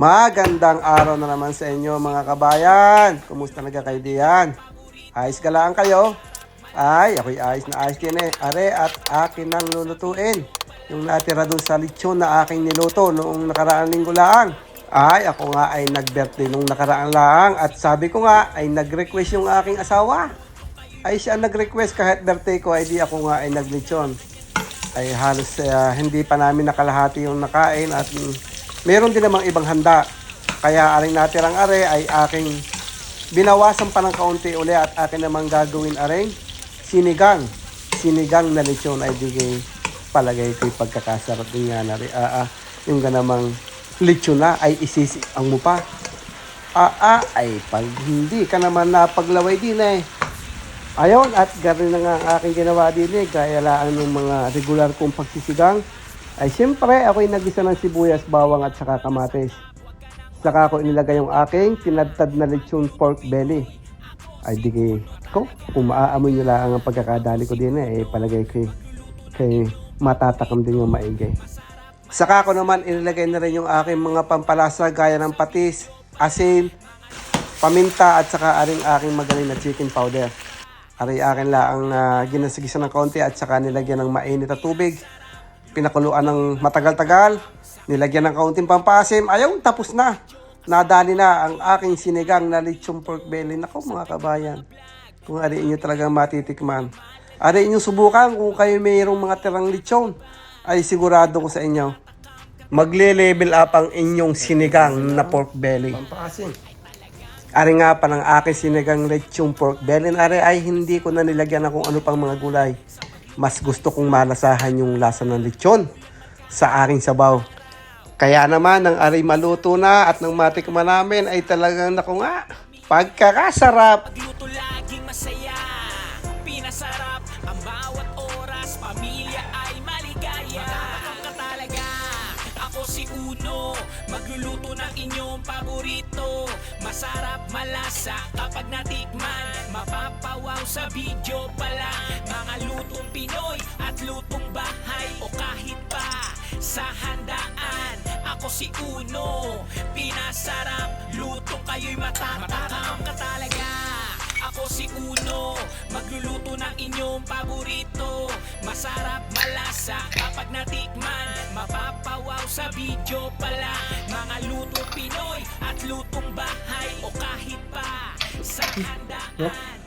Magandang araw na naman sa inyo mga kabayan. Kumusta na kayo diyan? Ayos galaan kayo? Ay, ako'y ayos na ayos din eh. Are at akin nang lulutuin. Yung natira dun sa lechon na aking niluto noong nakaraang linggo lang. Ay, ako nga ay nag-birthday nung nakaraang lang. At sabi ko nga ay nag-request yung aking asawa. Ay siya nag-request kahit birthday ko ay di ako nga ay naglechon. Ay halos hindi pa namin nakalahati yung nakain at meron din namang ibang handa. Kaya aring natirang are ay aking binawasan pa ng kaunti uli at akin namang gagawin aring sinigang. Sinigang na lechon ay digay palagay ko'y pagkakasarap din nga na rin. Yung ganamang lechon na ay isisiang mo pa. Ay pag hindi ka naman napaglaway din eh. Ayon at gano'n na nga ang aking ginawa din eh. Gaya lang ng mga regular kong pagsisigang. Ay siyempre ako'y nagisa ng sibuyas, bawang at saka kamatis. Saka ako inilagay yung aking tinadtad na lechon pork belly. Ay digay ko, kung maaamoy nyo lang ang pagkakadali ko din eh, palagay ko kay matatakam din yung maigay. Saka ko naman inilagay na rin yung aking mga pampalasa gaya ng patis, asin, paminta at saka aking magaling na chicken powder. Akin lang ang ginasagisa ng kaunti at saka nilagyan ng mainit na tubig. Pinakuluan ng matagal-tagal, nilagyan ng kaunting pampasim. Ayaw, tapos na. Nadali na ang aking sinigang na lechon pork belly. Naku mga kabayan, kung ari inyo talagang matitikman. Ari inyo subukan kung kayo mayroong mga tirang lechon. Ay sigurado ko sa inyo, magle-level up ang inyong sinigang na pork belly. Pampasim. Ari nga pa ng aking sinigang lechon pork belly. Ari ay hindi ko na nilagyan na kung ano pang mga gulay. Mas gusto kong malasahan yung lasa ng lechon sa aking sabaw. Kaya naman, nang ari maluto na at nang matikman namin ay talagang naku nga, pagkakasarap. Luto laging masaya, pinasarap ang bawat oras, pamilya ay maligaya. Makakakam ka talaga, ako si Uno, magluluto ng inyong paborito. Masarap, malasa, kapag natikman, mapapawaw sa video pala. Mga lutong Pinoy at lutong bahay o kahit pa sa handaan. Ako si Uno, pinasarap, lutong kayo'y matatakam ka talaga. Ako si Uno, magluluto ng inyong paborito. Masarap, malasa, kapag natikman, mapapawaw sa video pala. Mga lutong Pinoy at lutong bahay o kahit pa sa handaan.